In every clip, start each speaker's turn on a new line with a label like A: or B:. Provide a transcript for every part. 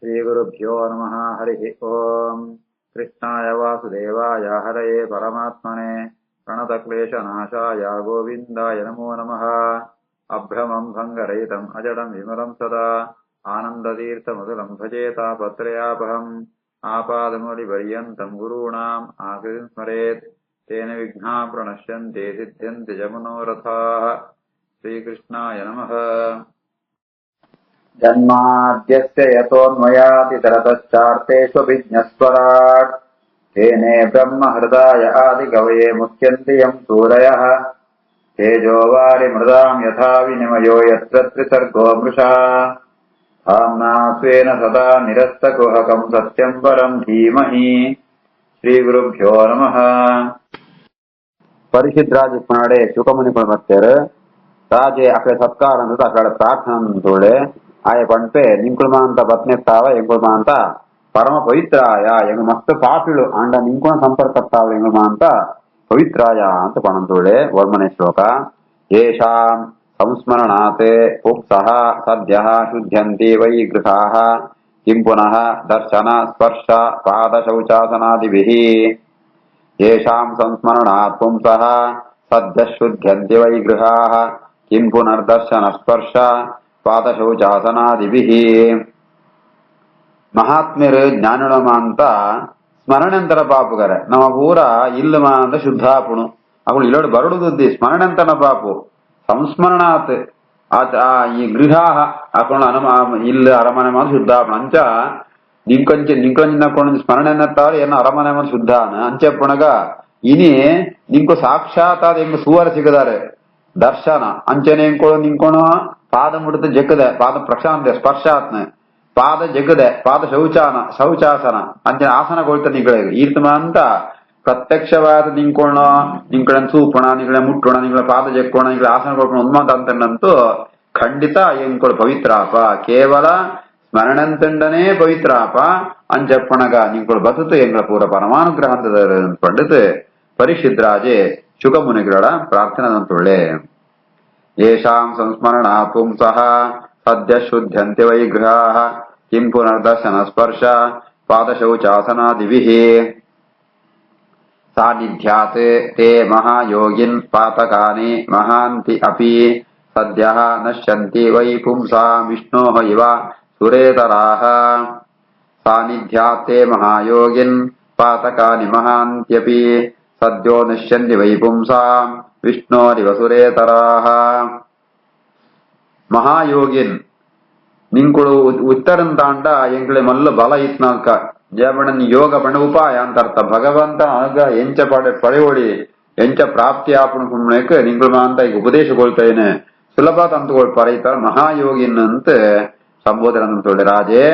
A: श्रीगुरुभ्यो नमः। हरिः ओम्। कृष्णाय वासुदेवाय हरये परमात्मने प्रणतक्लेशनाशाय गोविन्दाय नमो नमः। अभ्रमम् भङ्गरहितम् अजडम् विमलम् सदा आनन्दतीर्थमधुरम् भजेतापत्रयापहम् आपादमौलिपर्यन्तम् गुरूणाम् आकृतिम् स्मरेत् तेन विघ्नाः प्रणश्यन्ते सिद्ध्यन्ति च मनोरथाः। श्रीकृष्णाय नमः। जन्माद्यस्य यतोऽन्वयातितरतश्चार्तेष्वभिज्ञस्वराट् तेने ब्रह्महृदाय आदिकवये मुह्यन्ति यम् सूरयः तेजोवारिमृदाम् यथा विनिमयो यत्र त्रिसर्गो मृषा धाम्ना स्वेन सदा निरस्तकुहकम् सत्यम् परम् धीमहि। श्रीगुरुभ्यो नमः। परिषिद् राजे पणाडे ಶುಕಮುನಿಗಳು ಬರ್ತಾರೆ. ರಾಜೆ ಅಕಡೆ ಸತ್ಕಾರ ಅಂತ ಅಕಡೆ ಪ್ರಾರ್ಥನೆ ತೋಳೆ ಆಯ ಪಂಪೆ ನಿಂಕುಳ್ಮ ಅಂತ ಬತ್ನೆತ್ತಾವ ಎಂಗುಳ್ಮ ಅಂತ ಪರಮ ಪವಿತ್ರಾಯ ಎಂಗ ಮಸ್ತ್ ಪಾಪಿಳು ಅಂಡ ನಿಂಕುಣ ಸಂಪರ್ಕತ್ತಾವ ಎಂಗುಳ್ಮ ಅಂತ ಪವಿತ್ರಾಯ ಅಂತ ಪಣಂತೋಳೆ ವರ್ಮನೆ ಶ್ಲೋಕ. ಯೇಷಾಂ ಸಂಸ್ಮರಣಾತ್ ಪುಂಸಃ ಸದ್ಯಃ ಶುದ್ಧ್ಯಂತಿ ವೈ ಗೃಹಾಃ ಕಿಂ ಪುನಃ ದರ್ಶನ ಸ್ಪರ್ಶ ಪಾದ ಶೌಚಾಸನಾದಿಭಿಃ. ಯೇಷಾಂ ಸಂಸ್ಮರಣಾತ್ ಪುಂಸಃ ಸದ್ಯಃ ಶುದ್ಧ್ಯಂತಿ ವೈ ಗೃಹಾಃ ಕಿಂ ಪುನರ್ದರ್ಶನ ಸ್ಪರ್ಶ ಪಾದ ಶೌಚಾಸನಾದಿಭಿಃ. ಮಹಾತ್ಮ್ಯರು ಜ್ಞಾನಳಮ ಅಂತ ಸ್ಮರಣೆಂತರ ಪಾಪುಗರ ನಮ್ಮ ಪೂರ ಇಲ್ಲಮ ಅಂತ ಶುದ್ಧಾಪುಣು ಅವಳು ಇಲ್ಲೋಡು ಬರಡುದುದ್ದಿ ಸ್ಮರಣೆಂತನ ಪಾಪು ಸಂಸ್ಮರಣಾತ್ ಈ ಗೃಹಾಹ ಅಕೊಂಡು ಇಲ್ಲ ಅರಮನೆ ಮಾತ್ರ ಶುದ್ಧಾಪುಣ ಅಂಚ ನಿಂಕೊಂಚಿನ ಸ್ಮರಣೆನ್ನತ್ತಾವ ಏನು ಅರಮನೆ ಮಾತ್ರ ಶುದ್ಧಾನ ಅಂಚೆಪ್ಪಣಗ ಇನಿ ನಿಂಕು ಸಾಕ್ಷಾತ್ ಆದ ಹೆಂಗ ಸುವರ ಸಿಗದಾರೆ ದರ್ಶನ ಅಂಚನೆ ನಿಂಕೋಣ ಪಾದ ಮುಡಿದ ಜಗ್ಗದೆ ಪಾದ ಪ್ರಶಾಂತ ಸ್ಪರ್ಶಾತ್ನ ಪಾದ ಜಗ್ಗದೆ ಪಾದ ಶೌಚಾಸನ ಅಂಚನೆ ಆಸನಗೊಳ್ತ ನಿಗಳಿಗೆ ಈರ್ತಮ ಅಂತ ಪ್ರತ್ಯಕ್ಷವಾದ ನಿಂಕೋಣ ನಿಂಕಳ ಸೂಪಣ ನಿಗಳ ಮುಟ್ಟೋಣ ನಿಗಳ ಪಾದ ಜಕ್ಕೋಣ ನಿಗಳ ಆಸನ ಕೊಡ್ಕೋಣ ಉನ್ಮಾದ ಅಂತಂದಂತೂ ಖಂಡಿತ ಎಂಕೊಳು ಪವಿತ್ರಾಪ ಕೇವಲ ಸ್ಮರಣಂತಂಡನೇ ಪವಿತ್ರಾಪ ಅಂಜಪ್ಪಣಗ ನಿಂಕೊಳು ಬದುತು ಎಂಗಳ ಪೂರ ಪರಮಾನುಗ್ರಹ ಅಂತ ಪಂಡಿತ್ ಪರಿಷಿದ್ರಾಜೆ ಶುಕಮುನಿಗಳ ಪ್ರಾರ್ಥನದಂತೊಳ್ಳೆ. ಯೇಷಾಂ ಸಂಸ್ಮರಣಾ ಪುಂಸಃ ಸದ್ಯ ಶುದ್ಧ್ಯಂತಿ ವೈ ಗೃಹಾಃ ಕಿಂ ಪುನರ್ದರ್ಶನ ಸ್ಪರ್ಶ ಪಾದಶೌಚಾಸನಾದಿಭಿಃ. ಸಾನ್ನಿಧ್ಯಾತ್ ತೇ ಮಹಾಯೋಗಿನ್ ಪಾತಕಾನಿ ಮಹಾಂತಿ ಅಪಿ ಸದ್ಯಃ ನಶ್ಯಂತಿ ವೈ ಪುಂಸಾಂ ವಿಷ್ಣೋಃ ಇವ ಸುರೇತರಾಃ. ಸಾನ್ನಿಧ್ಯಾತ್ ತೇ ಮಹಾಯೋಗಿನ್ ಪಾತಕಾನಿ ಮಹಾಂತ್ಯಪಿ ಸದ್ಯೋ ನಶ್ಯಂತಿ ವೈ ಪುಂಸಾಂ ವಿಷ್ಣೋರಿವ ಸುರೇತರಾಃ. ಮಹಾಯೋಗಿನ್ ನಿಂಕುಳು ಉತ್ತರನ್ ತಾಂಡ ಎಂಕಳೆ ಮಲ್ಲ ಬಲ ಇತ್ನಾಕ ಜಬಣನ್ ಯೋಗ ಬಣ ಉಪಾಯ ಅಂತರ್ಥ ಭಗವಂತ ಅನುಗ್ರಹ ಎಂಚ ಪಡೆಯೋಳಿ ಎಂಚ ಪ್ರಾಪ್ತಿ ಆಪಣ ಸುಮ್ಮನೆಕ್ ನಿಂಕುಳ ಅಂತ ಈಗ ಉಪದೇಶಗೊಳ್ತೇನೆ ಸುಲಭ ತಂತುಗಳು ಪರೈತಾರ ಮಹಾಯೋಗಿನ್ ಅಂತ ಸಂಬೋಧನೆ ಅಂತೊಳ್ಳೆ. ರಾಜೇ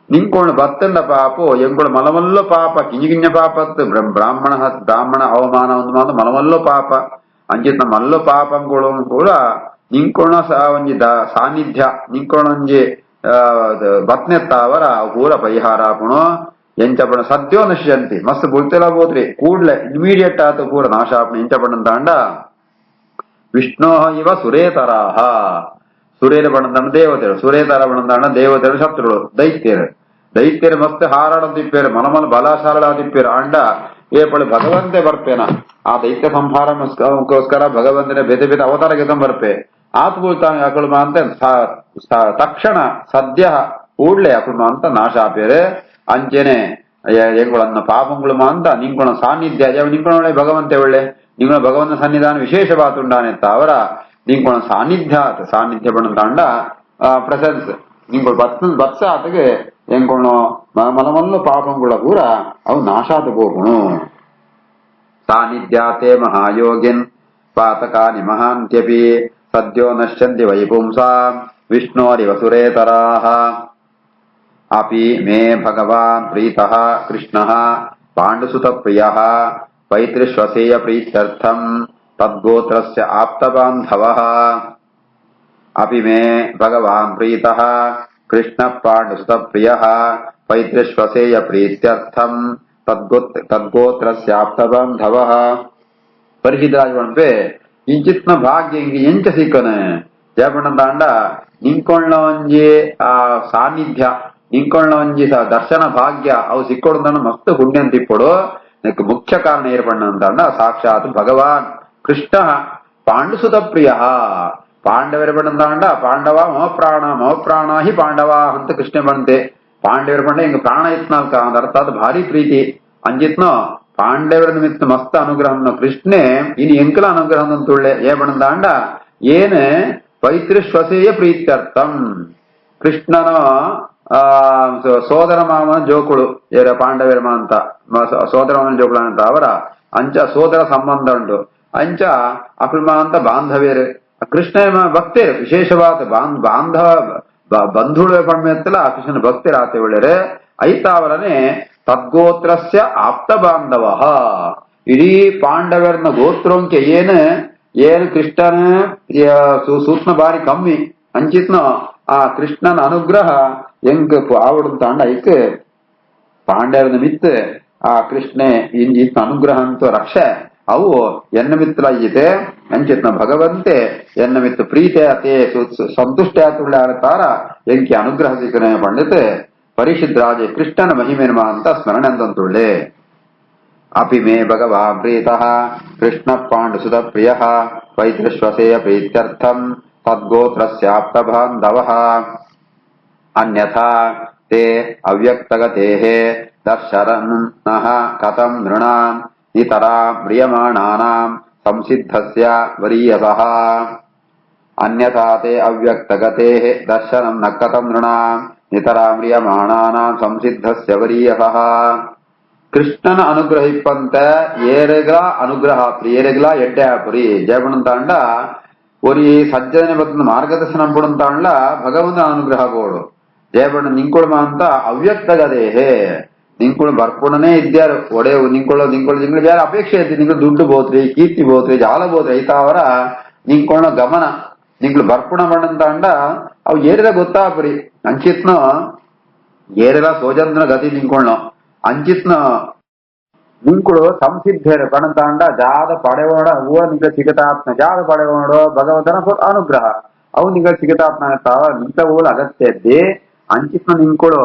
A: ನಿಂಕೋಣ ಬತ್ತಂಡ ಪಾಪು ಎಂಕೊಳು ಮಲಮಲ್ಲ ಪಾಪ ಕಿಂಜಿಗಿಂಜ ಪಾಪತ್ ಬ್ರಾಹ್ಮಣ ಅವಮಾನ ಒಂದು ಮಾತು ಮಲಮಲ್ಲ ಪಾಪ ಅಂಜಿತ್ ಮಲ್ಲ ಪಾಪಂಗಳು ಕೂಡ ನಿಂಕೋಣ ಒಂಜಿ ಸಾನ್ನಿಧ್ಯ ನಿಂಕೋಣ ಒಂಜಿ ಬತ್ನೆತ್ತಾವರ ಪೂರ ಪರಿಹಾರಾಪುಣು ಎಂಚಪಣ ಸದ್ಯೋ ನಶ್ಯಂತಿ ಮಸ್ತ್ ಬುಳ್ತೆಲ್ಲ ಹೋದ್ರಿ ಕೂಡ್ಲೆ ಇಮಿಡಿಯೇಟ್ ಆತ ಪೂರ ನಾಶಾಪಣ ಎಂಚಪಣ ತಾಂಡ ವಿಷ್ಣೋ ಇವ ಸುರೇತರಾಹ. ಸುರೇರ ಬಣ್ಣದಾಂಡ ದೇವತೆಗಳು ಸುರೇತರ ಬಣ್ಣದಾಂಡ ದೇವತೆಗಳು ಶತ್ರುಗಳು ದೈತ್ಯರು ಮಸ್ತ್ ಹಾರಾಡ ತಿಪ್ಪೇರು ಮಲಮಲ ಬಲಾಶಾರಳ ತಿಪ್ಪೇರು ಅಂಡ ಏಪಳು ಭಗವಂತೆ ಬರ್ಪೇನ ಆ ದೈತ್ಯ ಸಂಹಾರಕ್ಕೋಸ್ಕರ ಭಗವಂತನ ಬೇತೆ ಬೇತೆ ಅವತಾರ ಗೆದಂ ಬರ್ಪೆ ಆತ್ ಬೀಳ್ತಾನೆ ಅಕುಳ್ಮ ಅಂತ ತಕ್ಷಣ ಸದ್ಯ ಕೂಡ್ಲೆ ಅಕುಳ್ಮ ಅಂತ ನಾಶ ಆಪೇರೆ ಅಂಚೆನೆ ಎಂಗುಳನ್ನ ಪಾಪಂಗುಳುಮ ಅಂತ ನಿಂಕೊಣ ಸಾನ್ನಿಧ್ಯ ನಿಂಕೊಣ ಭಗವಂತೆ ಒಳ್ಳೆ ನಿಂಕೊಣ ಭಗವಂತ ಸನ್ನಿಧಾನ ವಿಶೇಷವಾತುಂಡಾನೆತ್ತ ಅವರ ನಿಂಕೊಣ ಸಾನ್ನಿಧ್ಯ ಬಣ್ಣದಾಂಡ ಪ್ರೆಸೆನ್ಸ್ ನಿಂಗಳು ಬತ್ಸ ಆತಗೆ ಎಂಕೊಣ ಮಲಮಲ್ಲ ಪಾಪಂಗುಳ ಪೂರ ಅವು ನಾಶಾತ ಹೋಗುಣು. ಸಾನ್ನಿಧ್ಯಾತೆ ಮಹಾಯೋಗಿನ್ ಪಾತಕಾನಿ ಮಹಾಂತ್ಯಪಿ ಸದ್ಯೋ ನಶ್ಯಂತಿ ವೈ ಪುಂಸಾಂ ವಿಷ್ಣೋರಿವ ಸುರೇತರಾಃ. ಅಪಿ ಮೇ ಭಗವಾನ್ ಪ್ರೀತಃ ಕೃಷ್ಣಃ ಪಾಂಡುಸುತ ಪ್ರಿಯಃ ಪೈತೃಶ್ವಸೇಯ ಪ್ರೀತ್ಯರ್ಥಂ ತದ್ಗೋತ್ರಸ್ಯ ಆಪ್ತಬಾಂಧವಃ. ಅಪಿ ಮೇ ಭಗವಾನ್ ಪ್ರೀತಃ ಕೃಷ್ಣ ಪಾಂಡುಸುತ ಪ್ರಿಯಃ ಪೈತೃಶ್ವಸೇಯ ಪ್ರೀತ್ಯರ್ಥಂ ತದ್ಗೋತ್ರಸ್ಯ ಆಪ್ತಬಾಂಧವಃ. ಪರಿಷಿದ್ರಾಜ ಪಣಪೆ ಇಂಚಿತ್ನ ಭಾಗ್ಯ ಎಂಚ ಸಿಕ್ಕನೆ ಜಯಪಣ್ಣ ತಾಂಡ ನಿಂಕೊಂಡ ಒಂಜಿ ಆ ಸಾನ್ನಿಧ್ಯ ಇಂಕೊಳ್ಳ ಒಂಜಿ ದರ್ಶನ ಭಾಗ್ಯ ಅವು ಸಿಕ್ಕೊಡು ಮಸ್ತ್ ಪುಣ್ಯ ಅಂತಿಪ್ಪಡು ಇದಕ್ಕೆ ಮುಖ್ಯ ಕಾರಣ ಏರ್ಪಣ್ಣ ಅಂತಂಡ ಸಾಕ್ಷಾತ್ ಭಗವಾನ್ ಕೃಷ್ಣ ಪಾಂಡುಸುತ ಪ್ರಿಯ ಪಾಂಡವರ ಬಂಡ ಪಾಂಡವ ಮಮ ಪ್ರಾಣ ಹಿ ಪಾಂಡವ ಅಂತ ಕೃಷ್ಣ ಬಂತೆ ಪಾಂಡವರ ಬಂಡ ಹಿಂಗ ಪ್ರಾಣ ಇತ್ನಾಲ್ಕ ಅಂದ ಅರ್ಥ ಅದು ಭಾರಿ ಪ್ರೀತಿ ಅಂಜಿತ್ನೋ ಪಾಂಡವರ ನಿಮಿತ್ತ ಮಸ್ತ್ ಅನುಗ್ರಹ ಕೃಷ್ಣೆ ಇನ್ನು ಎಂಕಲ ಅನುಗ್ರಹ ಅಂತುಳ್ಳೆ ಏ ಬಂಡ ಏನ್ ಪೈತೃಶ್ವಸೇಯ ಪ್ರೀತ್ಯರ್ಥಂ ಕೃಷ್ಣನ ಸೋದರ ಮಾಮನ ಜೋಕುಳು ಏರ ಪಾಂಡವರ ಅಂತ ಸೋದರ ಮಾಮನ ಜೋಕುಳು ಅಂತ ಅವರ ಅಂಚ ಸೋದರ ಸಂಬಂಧ ಉಂಟು ಅಂಚ ಅಕುಲ್ಮ ಅಂತ ಬಾಂಧವ್ಯರು ಕೃಷ್ಣ ಭಕ್ತರು ವಿಶೇಷವಾದ ಬಾಂಧವ ಬಂಧುಳ ಪಣ್ಮೆತ್ತಲ ಆ ಕೃಷ್ಣನ ಭಕ್ತರು ಆತ ಒಳ್ಳೆರೆ ಐತಾವರನೇ ತದ್ಗೋತ್ರಸ್ಯ ಆಪ್ತ ಬಾಂಧವ ಇಡೀ ಪಾಂಡವರನ ಗೋತ್ರೋಂಕೆ ಏನು ಕೃಷ್ಣನ ಸೂಕ್ಷ್ಮ ಬಾರಿ ಕಮ್ಮಿ ಅಂಚಿತ್ನ ಆ ಕೃಷ್ಣನ ಅನುಗ್ರಹ ಹೆಂಗ್ ಆವಡುಂತಾಂಡ ಐಕ್ ಪಾಂಡವರ ನಿಮಿತ್ತ ಆ ಕೃಷ್ಣೆ ಇತ್ತ ಅನುಗ್ರಹ ಅಂತ ರಕ್ಷೆ ಅವು ಎನ್ನ ಮಿತ್ರ ಐತೆ ಅಂಚಿತ್ನ ಭಗವಂತೆ ಎನ್ನ ಮಿತ್ರ ಪ್ರೀತಿ ಆತೆ ಸಂತುಷ್ಟ ಆತುಳ್ಳ ತಾರ ಎಂಕಿ ಅನುಗ್ರಹ ಸಿಕ್ಕನೆ ಪಂಡಿತ್ ಪರಿಶುದ್ಧರಾಜೆ ಕೃಷ್ಣನ ಮಹಿಮೆನ್ಮ ಅಂತ ಸ್ಮರಣೆ ಅಂತಂತುಳ್ಳೆ ಅಪಿ ಮೇ ಭಗವಾನ್ ಪ್ರೀತಃ ಕೃಷ್ಣ ಪಾಂಡುಸುತ ಪ್ರಿಯ ಪೈತೃಶ್ವಸೇಯ ಪ್ರೀತ್ಯರ್ಥಂ ತದ್ಗೋತ್ರಸ್ಯಾಪ್ತ ಬಾಂಧವಃ ಅನ್ಯಥಾ ತೇ ಅವ್ಯಕ್ತಗತೇಃ ದರ್ಶನಃ ಕಥಂ ನೃಣಾಂ ಇತರಾ ಮ್ರಿಯಮಾಣಾನಾಂ ಸಂಸಿದ್ಧಸ್ಯ ವರೀಯಸಃ ಅನ್ಯಥಾ ತೇ ಅವ್ಯಕ್ತಗತೇಃ ದರ್ಶನಂ ನ ಕಥಂ ನೃಣಾಂ ಇತರಾ ಮ್ರಿಯಮಾಣಾನಾಂ ಸಂಸಿದ್ಧಸ್ಯ ವರೀಯಸಃ ಕೃಷ್ಣನ ಅನುಗ್ರಹ ಇಪ್ಪಂತ ಏರೆಗ್ಲ ಅನುಗ್ರಹ ಏರೆಗ್ಲ ಎಡ್ಡೆ ಪುರಿ ಜಯಪಣಂತಾಂಡ ಒರಿ ಸಜ್ಜನೆ ಬತ್ತ ಮಾರ್ಗದರ್ಶನ ಪುಡಂತಾಂಡ್ಲ ಭಗವಂತನ ಅನುಗ್ರಹ ಬೋಡು ಜಯಪಣ ನಿಂಕೊಳ್ಮ ಅಂತ ಅವ್ಯಕ್ತಗದೇಹೇ ನಿಂಕೊಳು ಬರ್ಪುಣನೇ ಇದ್ಯಾರು ಒಡೆವು ನಿಂಕೊಳ್ಳೋ ನಿಂಗಳು ಯಾರು ಅಪೇಕ್ಷೆ ಐತಿ ನಿಂಗಳು ದುಡ್ಡು ಬೋತ್ರಿ ಕೀರ್ತಿ ಬೋತ್ರಿ ಜಾಲ ಬೋತ್ರಿ ಐತಾವರ ನಿಂಕೊಳ್ಳೋ ಗಮನ ನಿಂಗಳು ಬರ್ಪುಣ ಮಾಡಂತಾಂಡ ಅವು ಏರಿದ ಗೊತ್ತಾಪುರಿ ಅಂಚಿತ್ನೋ ಏರೆಲ್ಲ ಸೋಜಂದ್ರ ಗತಿ ನಿಂಕೊಳ್ಳೋ ಅಂಚಿತ್ನ ನಿಂಕುಳು ಸಂಸಿದ್ಧರು ಕಣಂತಾಂಡ ಜಾದ ಪಡೆಯೋಣ ಹೂವ ನಿಂಗ ಸಿಗತಾತ್ನ ಜಾದ ಪಡೆಯೋಣ ಭಗವಂತನ ಅನುಗ್ರಹ ಅವು ನಿಂಗ ಸಿಗತಾತ್ನ ತಾವ ನಿಂತ ಊಲ ಅಗತ್ಯ ಇದ್ದಿ ಅಂಚಿತ್ನ ನಿಂಕುಳು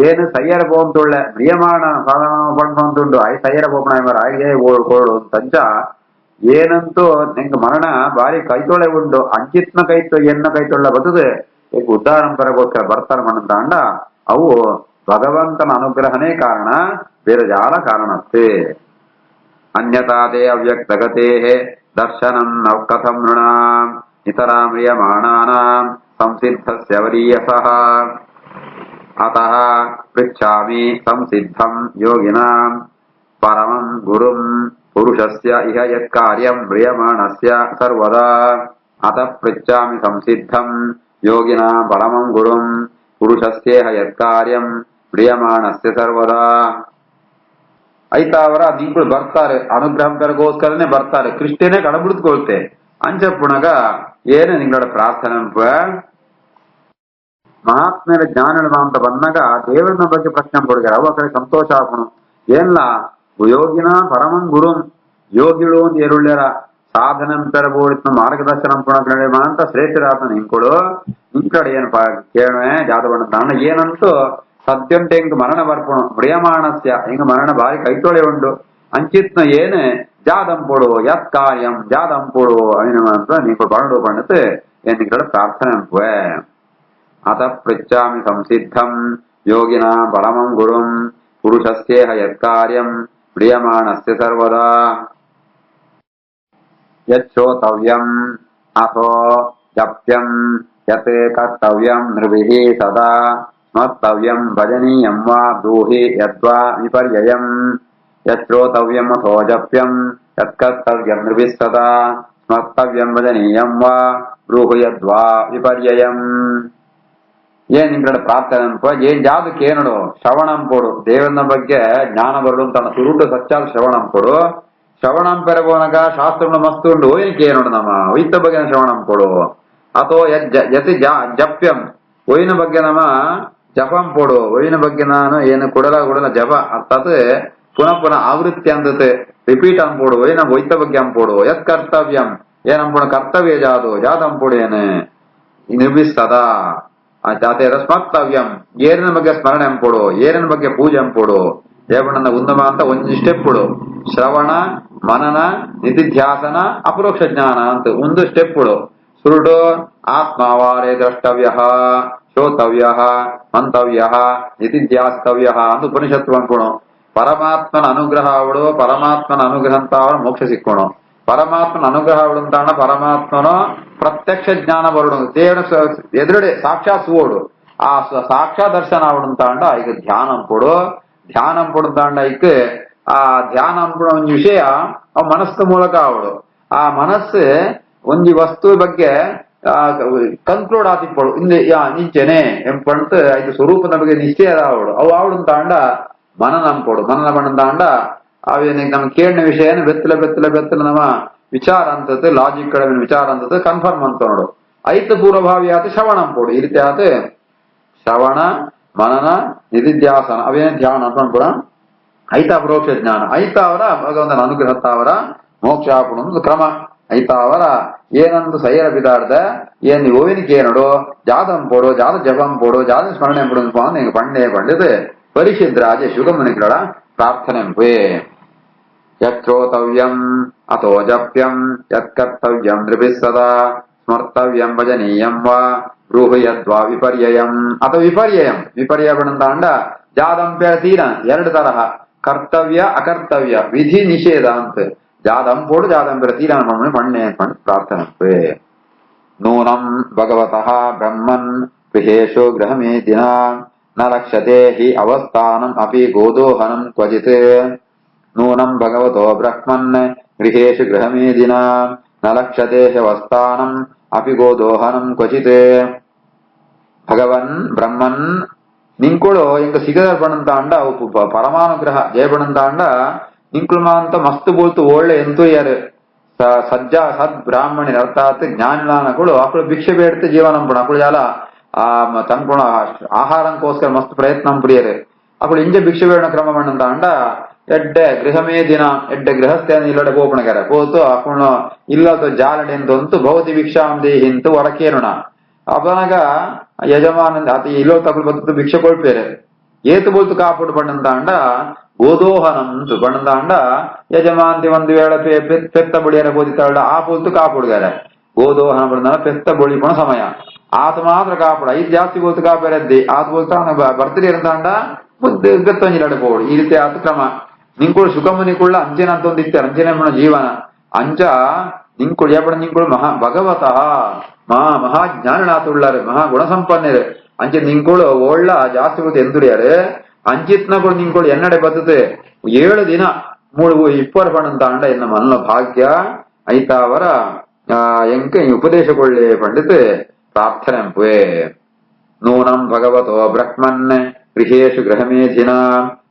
A: ಏನು ಸಯ್ಯರ ಬೋಂತುಳ್ಳೆ ನಿಯಮಾಣ ಸಾಧನ ಬಂದ್ಬಂದುಂಡು ಐ ಸಯ್ಯರ ಬೋಪಣ ಮರ ಐದೇ ಕೋಡು ತಂಚ ಏನಂತೂ ನಿಂಗ ಮರಣ ಬಾರಿ ಕೈತೊಳೆ ಉಂಡು ಅಂಚಿತ್ನ ಕೈತೊ ಎನ್ನ ಕೈತೊಳ್ಳ ಬದುದು ಈಗ ಉದ್ದಾಹರಣ ಬರಗೋಸ್ಕರ ಬರ್ತಾರ ಮಣ್ಣಂತಾಂಡ ಅವು ಭಗವಂತನ ಅನುಗ್ರಹನೇ ಕಾರಣ ಬೇರೆ ಜಾಲ ಕಾರಣತ್ತೆ ಅನ್ಯತಾದೇ ಅವ್ಯಕ್ತಗತೇಃ ದರ್ಶನಂ ನ ಕಥಂ ನೃಣಾಂ ಇತರ ಮ್ರಿಯಮಾಣಾನಾಂ ಸಂಸಿದ್ಧಸ್ಯ ವರೀಯಸಃ ಅತಃ ಪೃಚ್ಛಾಮಿ ಸಂಸಿದ್ಧಂ ಯೋಗಿನಾಂ ಪರಮಂ ಗುರುಂ ಪುರುಷಸ್ಯ ಇಹ ಯತ್ಕಾರ್ಯಂ ಮ್ರಿಯಮಾಣಸ್ಯ ಸರ್ವದಾ ಅತಃ ಪೃಚ್ಛಾಮಿ ಸಂಸಿದ್ಧಂ ಯೋಗಿನಾಂ ಪರಮಂ ಗುರುಂ ಪುರುಷಸ್ಯೇಹ ಯತ್ಕಾರ್ಯಂ ಪ್ರಿಯಮಾಣಸ್ಯ ಸರ್ವದಾ ಐತಾವರ ನಿಂಗಳು ಬರ್ತಾರೆ ಅನುಗ್ರಹಕರಿಗೋಸ್ಕರನೇ ಬರ್ತಾರೆ ಕೃಷ್ಣನೇ ಕಡಬಿಡಿದ್ಕೊಳ್ತೆ ಅಂಚಪ್ಪುಣಗ ಏನು ನಿಂಗಳ ಪ್ರಾರ್ಥನೆ ಮಹಾತ್ಮೇಲೆ ಜ್ಞಾನ ಅಂತ ಬಂದಾಗ ದೇವರನ್ನ ಬಗ್ಗೆ ಪ್ರಶ್ನೆ ಕೊಡ್ಗಾರ ಅವ ಕಡೆ ಸಂತೋಷ ಆಪಣು ಏನ್ಲ ಯೋಗಿನ ಪರಮಂ ಗುರುಂ ಯೋಗಿಳು ಅಂತ ಏರುಳ್ಳ್ಯಾರ ಸಾಧನೆ ಪೆರಬೋಡಿತ್ನ ಮಾರ್ಗದರ್ಶನ ಪುಣಕ ಅಂತ ಶ್ರೇಷ್ಠರಾತನ ಹಿಂಕೊಳು ನಿಂಕಡೆ ಏನ್ ಕೇಳುವೆ ಜಾತಬಣ್ಣ ಏನಂತೂ ಸತ್ಯಂತೆ ಹಿಂಗ ಮರಣ ಬರ್ಪಣು ಪ್ರಿಯಮಾಣಸ್ಯ ಹಿಂಗ ಮರಣ ಬಾರಿ ಕೈತೊಳೆ ಉಂಡು ಅಂಚಿತ್ನ ಏನ್ ಜಾದಂಪೊಡು ಯತ್ ಕಾರ್ಯಂ ಜಾದಂಪೊಡು ಅಂತ ನೀವು ಬರಡು ಬಣ್ಣತ್ ಏನ್ ನಿಂಗಳ ಪ್ರಾರ್ಥನೆ ಅನ್ಪುವೆ ಅತ ಪೃಚ್ಛಾಮಿ ಸಂಸಿದ್ಧಂ ಯೋಗಿನ ಪರಮಂ ಗುರುಂ ಪುರುಷಸ್ಯೇಹ ಯತ್ಕಾರ್ಯಂ ಪ್ರಿಯಮಾಣಸ್ಯ ಸರ್ವದಾ ಯಚ್ಛೋತವ್ಯಂ ಅಥೋ ಜಪ್ಯಂ ಯತ್ ಕರ್ತವ್ಯಂ ನೃಭಿಃ ಸದಾ ಸ್ಮರ್ತವ್ಯಂ ಭಜನೀಯಂ ವಾ ಬ್ರೂಹಿ ಯದ್ವಾ ವಿಪರ್ಯಯಂ ಯಚ್ಛ್ರೋತವ್ಯಂ ಅಥೋ ಜಪ್ಯಂ ಯತ್ಕರ್ತವ್ಯಂ ನೃಭಿಃ ಸದಾ ಸ್ಮರ್ತವ್ಯಂ ಭಜನೀಯಂ ವಾ ಬ್ರೂಹಿ ಯದ್ವಾ ವಿಪರ್ಯಯಂ ಏನ್ ನಿಂಗಳ ಪ್ರಾರ್ಥನೆ ಅನ್ಪ ಏನ್ ಜಾದಕ್ಕೆ ಏನಡು ಶ್ರವಣಂ ಕೊಡು ದೇವನ ಬಗ್ಗೆ ಜ್ಞಾನ ಬರಲು ತನ್ನ ಸುರುಟು ಸಚ್ಚಾದ ಶ್ರವಣಂ ಕೊಡು ಶ್ರವಣಂ ಪೆರಗೋನಗ ಶಾಸ್ತ್ರಗಳು ಮಸ್ತು ಉಂಡು ಒಯ್ನಿಕೆ ಏನೋಡು ನಮ್ಮ ಒಯ್ತ ಬಗ್ಗೆ ಶ್ರವಣಂ ಕೊಡು ಅಥವಾ ಯತಿ ಜಪ್ಯಂ ಒಯ್ನ ಬಗ್ಗೆ ನಮ್ಮ ಜಪಂ ಕೊಡು ಒಯ್ನ ಬಗ್ಗೆ ನಾನು ಏನು ಕೊಡಲ ಜಪ ಅರ್ಥಾತ್ ಪುನಃ ಪುನಃ ಆವೃತ್ತಿ ಅಂದತೆ ರಿಪೀಟ್ ಅಂಪೋಡು ಒಯ್ನ ಒಯ್ತ ಬಗ್ಗೆ ಅಂಪೋಡು ಯತ್ ಕರ್ತವ್ಯಂ ಏನಂಪೋಣ ಕರ್ತವ್ಯ ಜಾದು ಜಾದ್ ಅಂಪೋಡು ಏನೇ ನಿರ್ಭಿಸ್ತದ ಜಾತೇರ ಸ್ಮರ್ತವ್ಯಂ ಏರಿನ ಬಗ್ಗೆ ಸ್ಮರಣೆ ಎಂಪುಡು ಏರಿನ ಬಗ್ಗೆ ಪೂಜೆ ಎಂಪುಡು ಏಪಣ್ಣ ಉನ್ನಮ ಅಂತ ಒಂದು ಸ್ಟೆಪ್ಪುಡು ಶ್ರವಣ ಮನನ ನಿಧಿಧ್ಯಾಸನ ಅಪರೋಕ್ಷ ಜ್ಞಾನ ಅಂತ ಒಂದು ಸ್ಟೆಪ್ಪುಡು ಸುರುಡು ಆತ್ಮಾವಾರೇ ದ್ರಷ್ಟವ್ಯ ಶ್ರೋತವ್ಯ ಮಂತವ್ಯ ನಿಧಿಧ್ಯಾಸ್ತವ್ಯ ಅಂತ ಉಪನಿಷತ್ತು ಅನ್ಕೊಣು ಪರಮಾತ್ಮನ ಅನುಗ್ರಹ ಅವಡು ಪರಮಾತ್ಮನ ಅನುಗ್ರಹ ಅಂತ ಅವರ ಮೋಕ್ಷ ಸಿಕ್ಕೋಣ ಪರಮಾತ್ಮನ ಅನುಗ್ರಹ ಅವಡು ಅಂತಾಣ ಪರಮಾತ್ಮನೋ ಪ್ರತ್ಯಕ್ಷ ಜ್ಞಾನ ಬರಡು ದೇವರ ಎದುರುಡೆ ಸಾಕ್ಷಾತ್ ಸುವೋಡು ಆ ಸಾಕ್ಷಾ ದರ್ಶನ ಅವಡುಂತಾಂಡ ಈಗ ಧ್ಯಾನಂ ಕೊಡು ಧ್ಯಾನಂ ಕೊಡುತ್ತಾಂಡ ಈಗ ಆ ಧ್ಯಾನಂ ಕೊಡೋ ಒಂದು ವಿಷಯ ಅವ್ ಮನಸ್ಸು ಮೂಲಕ ಅವಡು ಆ ಮನಸ್ಸು ಒಂದು ವಸ್ತು ಬಗ್ಗೆ ಕನ್ಕ್ಲೂಡ್ ಆತಿಪ್ಪಳು ಹಿಂದೆ ನಿಂಚೆನೆ ಎಂಪಂತ ಇದು ಸ್ವರೂಪದ ಬಗ್ಗೆ ನಿಶ್ಚಯ ಅವಡು ಅವು ಅವಡುಂತಾಂಡ ಮನನ ಅಂಪೋಡು ಮನನ ಪಣಂತಾಂಡ ಅವೇನಿಗೆ ನಮ್ಗೆ ಕೇಳಿನ ವಿಷಯನ ಬೆತ್ತಲ ನಮ್ಮ ವಿಚಾರ ಅಂತದ್ದು ಲಾಜಿಕ್ ಕಡೆ ವಿಚಾರ ಅಂತದ್ದು ಕನ್ಫರ್ಮ್ ಅಂತ ನೋಡು ಐತ ಪೂರ್ವಭಾವಿ ಆತ ಶ್ರವಣ ಅಂಪೋಡು ಈ ರೀತಿ ಆತ ಶ್ರವಣ ಮನನ ನಿಧಿಧ್ಯಾಸನ ಅವೇನ ಧ್ಯಾನ ಅಂತ ಅನ್ಕೊಡ ಐತ ಅಪರೋಕ್ಷ ಜ್ಞಾನ ಐತ ಅವರ ಭಗವಂತನ ಅನುಗ್ರಹತ್ತ ಅವರ ಮೋಕ್ಷ ಒಂದು ಕ್ರಮ ಐತ ಅವರ ಏನಂದು ಸೈರ ಬಿದಾಡ್ದ ಏನ್ ಓವಿನಿಕೆ ನೋಡು ಜಾದಂ ಪೋಡು ಜಾದ ಜಪಂ ಪೋಡು ಜಾದ ಸ್ಮರಣೆ ಪಡು ನೀನು ಪಂಡೆ ಪಂಡಿತ ಪರಿಶುದ್ಧರಾಜ ಶುಗಮುನಿಗಳ ಪ್ರಾರ್ಥನೆ ಯತ್ರೋತವ್ಯಂ ಅಥೋ ಜಪ್ಯಂ ಯತ್ಕರ್ತವ್ಯಂ ನೃಭಿಃ ಸದಾ ಸ್ಮರ್ತವ್ಯಂ ಭಜನೀಯಂ ವಾ ಬ್ರೂಹು ಯದ್ವಾ ವಿಪರ್ಯಯಂ ಅಥವಾ ವಿಪರ್ಯಯಂ ವಿಪರ್ಯ ಬಣಂತಾಂಡ ಜಾದಂಪ್ಯ ತೀರ ಎರಡು ತರಹ ಕರ್ತವ್ಯ ಅಕರ್ತವ್ಯ ವಿಧಿ ನಿಷೇಧ ಅಂತ ಜಾದಂಪೋಡು ಜಾದಂಪ್ಯ ತೀರ ಪಣ್ಣೆ ಪಣ್ ಪ್ರಾರ್ಥನೆ ನೂನಂ ಭಗವತಃ ಬ್ರಹ್ಮನ್ ಗೃಹೇಶು ಗೃಹಮೇದಿನ ನ ಲಕ್ಷ್ಯತೆ ಹಿ ಅವಸ್ಥಾನಂ ಅಪಿ ಗೋದೋಹನಂ ಕ್ವಚಿತ್ ನೂನಂ ಭಗವತೋ ಬ್ರಹ್ಮನ್ ಗೃಹೇಶು ಗೃಹಮೇದಿನ ನ ಲಕ್ಷ್ಯತೆ ಹಿ ಅವಸ್ಥಾನಂ ಅಪಿ ಗೋದೋಹನಂ ಕ್ವಚಿತ್ ಭಗವನ್ ಬ್ರಹ್ಮನ್ ನಿಂಕುಳು ಇಂಕ ಸಿಗದ ಪಣಂತಾಂಡ ಪರಮಾನುಗ್ರಹ ಜಯ ಪಣಂತಾಂಡ ನಿಂಕುಳುಮ ಅಂತ ಮಸ್ತ್ ಬೋಲ್ತು ಒಳ್ಳೆ ಎಂತೂ ಯಾರು ಸದ್ ಬ್ರಾಹ್ಮಣಿ ಅರ್ಥಾತ್ ಜ್ಞಾನಿಗಳು ಅಕ್ಕಳು ಭಿಕ್ಷೆ ಬೇಡ್ತು ಜೀವನಂ ಪಣ ಅಕ್ಕಳು ಜಾಲ ತನ್ಕೊಳ ಆಹಾರಂಕೋಸ್ಕರ ಮಸ್ತ್ ಪ್ರಯತ್ನ ಪ್ರಿಯರು ಅಕ್ಕಳು ಇಂಜೆ ಭಿಕ್ಷೆ ಬೇಡ ಕ್ರಮ ಪಣಂತಾಂಡ ಎಡ್ಡೆ ಗೃಹಮೇ ದಿನ ಎಡ್ಡೆ ಗೃಹಸ್ಥೇನ ಇಲ್ಲಡೆ ಪೋಪಣಗಾರ ಪೋತು ಅಕ್ಕಳು ಇಲ್ಲದ ಜಾಲಡೆ ಅಂತಂತು ಭವತಿ ಭಿಕ್ಷಾಂ ದೇಹಿಂತು ಹೊರಕೇನುಣ ಅವನಾಗ ಯಜಮಾನ ಅತಿ ಇಲ್ಲೋ ತಗಳು ಬದ್ದು ಭಿಕ್ಷೆ ಕೊಳ್ಪೇರೆ ಏತು ಬೋಲ್ತು ಕಾಪುಡು ಪಣ್ಣಂತಾಂಡ ಗೋದೋಹನಂ ಪಣ್ಣಂತಾಂಡ ಯಜಮಾಂತಿ ಒಂದು ವೇಳೆ ಪೆತ್ತ ಬಳಿಯರ ಬೋದಿತಾಳ ಆ ಬೋಲ್ತು ಕಾಪುಡ್ಗಾರ ಗೋದೋಹನ ಪಡೆದ ಪೆತ್ತ ಬಳಿ ಪಣ ಸಮಯ ಆತ ಮಾತ್ರ ಕಾಪುಡ ಐದು ಜಾಸ್ತಿ ಬೋಲ್ತು ಕಾಪೇರದ್ದಿ ಆತ ಬೋಲ್ತಾ ಬರ್ತಿರಿ ಇರಂತಾಂಡ ಮುದ್ದು ಗತ್ತಂಜಿಲಾಡೆ ಪೋಡು ಈ ರೀತಿ ಆತ ಕ್ರಮ ನಿಂಕುಳು ಸುಖಮುನಿಕುಳ್ಳ ಅಂಚೆನ ಅಂತ ಒಂದು ಇತ್ತಾರೆ ಅಂಚೆನೆ ಜೀವನ ಅಂಚ ನಿಂಕುಳು ಏಪಡ ನಿಂಕುಳು ಭಗವತಃ ಮಹಾಜ್ಞಾನನಾಥುಳ್ಳಾರು ಮಹಾ ಗುಣಸಂಪನ್ನರು ಅಂಚೆ ನಿಂಕುಳು ಒಳ್ಳ ಜಾಸ್ತಿ ಬೋಲ್ತು ಎಂದುಡಿಯಾರು ಅಂಚಿತ್ನಗಳು ನಿಂಕುಳು ಎನ್ನಡೆ ಬರ್ತದೆ 7 ದಿನ 3 ಪಣಂತಾಂಡ ಎನ್ನ ಮಲ್ಲ ಭಾಗ್ಯ ಐತಾವರ ಎಂಕ ಉಪದೇಶಗೊಳ್ಳೆ ಪಂಡಿತ ಪ್ರಾರ್ಥನೆ ಎಂಪುವೆ ನೂನಂ ಭಗವತೋ ಬ್ರಹ್ಮನ್ ಗೃಹೇಶು ಗೃಹಮೇಧಿನ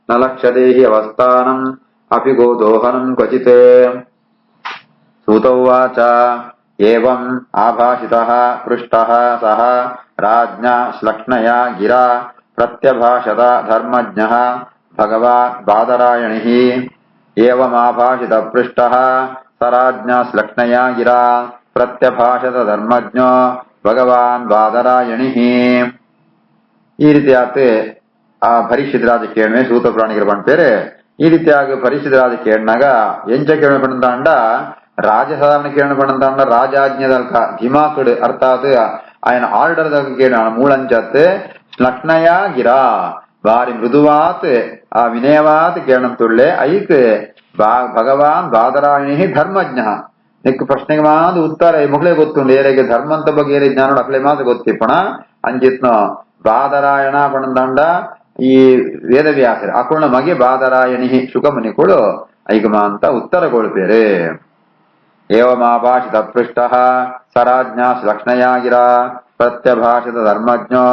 A: ನ ಲಕ್ಷ್ಯದೇಹಿ ಅವಸ್ಥಾನಂ ಅಪಿ ಗೋದೋಹನಂ ಕ್ವಚಿತ್ ಸೂತೌವಾಚ ಏವಂ ಆಭಾಷಿತಃ ಪೃಷ್ಟಃ ಸಹ ರಾಜ್ಞಾ ಶ್ಲಕ್ಷ್ಣಯಾ ಗಿರಾ ಪ್ರತ್ಯಭಾಷತ ಧರ್ಮಜ್ಞಃ ಭಗವಾನ್ ಬಾದರಾಯಣಿಃ ಏವಮಾಭಾಷಿತ ಪೃಷ್ಟಃ ಸ ರಾಜ್ಞಾ ಶ್ಲಕ್ಷ್ಣಯಾ ಗಿರಾ ಪ್ರತ್ಯಭಾಷತ ಧರ್ಮಜ್ಞೋ ಭಗವಾನ್ ಬಾದರಾಯಣಿಃ ಈ ರೀತಿಯಾಗಿ ಆ ಪರಿಶುದ್ಧರಾದ ಕೇಳ್ಮೆ ಸೂತ ಪ್ರಾಣಿಗರು ಪಂಡ್ಪೇರೆ ಈ ರೀತಿಯಾಗಿ ಪರಿಶುದ್ಧರಾದ ಕೇಳಿನಾಗ ಎಂಚ ಕೇಳ್ ಪಣಂತಾಂಡ ರಾಜಸಾಧಾರಣ ಕೇಳ್ ಪಣಂತಾಂಡ ರಾಜಾಜ್ಞದಲ್ಕ ಧಿಮಾಕುಡು ಅರ್ಥಾತ್ ఆయన ಆರ್ಡರ್ ದಾಗ ಕೇಳ ಮೂಳಂಚತ್ ಶ್ಲಕ್ಷ್ಣಯಾ ಗಿರಾ ಬಾರಿ ಮೃದುವಾತ್ ಆ ವಿನಯವಾತ್ ಕೇಳಂತುಳ್ಳೆ ಐಕ್ ಭಗವಾನ್ ಬಾದರಾಯಣಿ ಧರ್ಮಜ್ಞ ನಿಕ್ ಪ್ರಶ್ನೆಗೆ ಮಾದ ಉತ್ತರ ಮುಗ್ಲೇ ಗೊತ್ತುಂಡು ಏರೆಗೆ ಧರ್ಮ ಅಂತ ಬಗ್ಗೆ ಏರಿ ಜ್ಞಾನ ಅಕ್ಲೆ ಮಾತ್ರ ಗೊತ್ತಿಪ್ಪಣ ಅಂಜಿತ್ನ ಬಾದರಾಯಣ ಪಣಂದಾಂಡ ಈ ವೇದವ್ಯಾಸರು ಅಕುಳ್ನ ಮಗೆ ಬಾದರಾಯಣಿ ಶುಕಮುನಿಕುಳು ಐಗಮ ಅಂತ ಉತ್ತರ ಕೊಳ್ಪೇರೆ ಏವಮಾಭಾಷಿತ ಪೃಷ್ಟಃ ಸರಾಜ್ಞಾ ಶ್ಲಕ್ಷ್ಣಯಾ ಗಿರಾ ಪ್ರತ್ಯಭಾಷಿತ ಧರ್ಮಜ್ಞೋ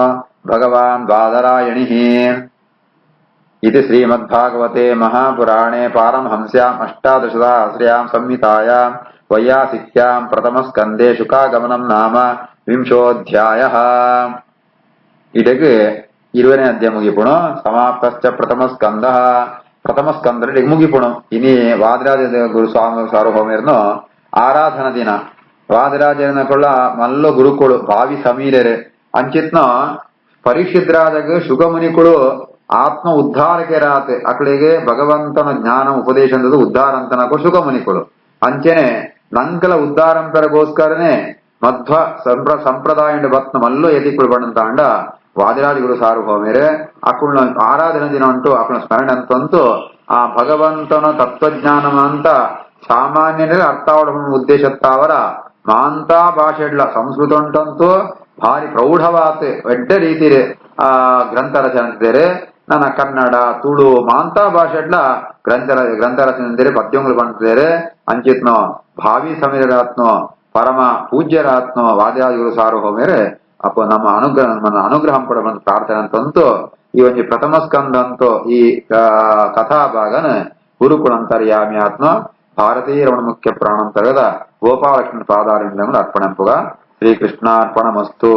A: ಭಗವಾನ್ ಬಾದರಾಯಣಿಃ इति श्रीमद्भागवते महापुराणे पारमहंस्याम् अष्टादशसहस्र्यां संहितायां वैयासिक्यां प्रथमस्कन्धे शुकागमनं नाम 20ोऽध्यायः ಇದಕ್ಕೆ 20ನೇ ಅಧ್ಯಾಯ ಮುಗಿಪುಣ ಸಮಾಪ್ತಶ್ಚ ಪ್ರಥಮ ಸ್ಕಂದ ಮುಗಿಪುಣ ಇನಿ ವಾದಿರಾಜ ಗುರು ಸ್ವಾಮಿ ಸಾರ್ವಭೌಮರ್ನು ಆರಾಧನಾ ದಿನ ವಾದಿರಾಜನ ಕೊಳ್ಳ ಮಲ್ಲ ಗುರುಗಳು ಭಾವಿ ಸಮೀರರು ಅಂಚಿತ್ನ ಪರೀಕ್ಷಿದ್ರಾದಾಗ ಶುಗಮುನಿಗಳು ಆತ್ಮ ಉದ್ಧಾರಕ್ಕೆ ರಾತೆ ಅಕಳಿಗೆ ಭಗವಂತನ ಜ್ಞಾನ ಉಪದೇಶ ಅಂದದು ಉದ್ಧಾರ ಅಂತನಕೋ ಶುಗಮುನಿಗಳು ಅಂಚೆನೆ ನಂಕಲ ಉದ್ಧಾರಂಕರಗೋಸ್ಕರನೇ ಮಧ್ವ ಸಂಪ್ರದಾಯ ಬತ್ನ ಮಲ್ಲು ಎದಿಗಳು ಬಂದಂತಾಂಡ ವಾದಿರಾಜಗುರು ಸಾರ್ವಭೌಮೇರೆ ಅಕುಳ್ನ ಆರಾಧನೆ ದಿನ ಉಂಟು ಅಕುಳ ಸ್ಮರಣೆ ಅಂತಂತೂ ಆ ಭಗವಂತನ ತತ್ವಜ್ಞಾನಂ ಅಂತ ಸಾಮಾನ್ಯನೇ ಅರ್ಥ ಉದ್ದೇಶತ್ತಾವರ ಮಾಂತಾ ಭಾಷೆಡ್ಲ ಸಂಸ್ಕೃತ ಉಂಟಂತೂ ಭಾರಿ ಪ್ರೌಢವಾತೆ ಎಡ್ಡ ರೀತಿ ಆ ಗ್ರಂಥ ರಚನೆ ಅಂತಿದ್ದಾರೆ ನನ್ನ ಕನ್ನಡ ತುಳು ಮಾಂತಾ ಭಾಷೆಡ್ಲ ಗ್ರಂಥ ರಚನೆ ಅಂತಾರೆ ಪದ್ಯಗಳು ಬಂದಿದ್ದಾರೆ ಅಂಚಿತ್ನೋ ಭಾವಿ ಸಮೀರಾತ್ನೋ ಪರಮ ಪೂಜ್ಯರಾತ್ನೋ ವಾದ್ಯಾದಿಗಳು ಸಾರ್ವಭೌಮೇರೆ ಅಪ್ಪ ನಮ್ಮನ್ನ ಅನುಗ್ರಹಂ ಪಡಬಂತ ಪ್ರಾರ್ಥನೆ ಅಂತಂತೂ ಈ ಒಂದು ಪ್ರಥಮ ಸ್ಕಂದ ಅಂತೂ ಈ ಕಥಾಭಾಗನ ಗುರುಕುಳಂತರ್ಯಾಮಿ ಆತ್ಮ ಭಾರತೀಯ ರಮಣ ಮುಖ್ಯ ಪ್ರಾಣಂತರ್ಗದ ಗೋಪಾಲಕೃಷ್ಣ ಪಾದಾರಿಂದ ಅರ್ಪಣೆ ಶ್ರೀಕೃಷ್ಣಾರ್ಪಣಮಸ್ತು.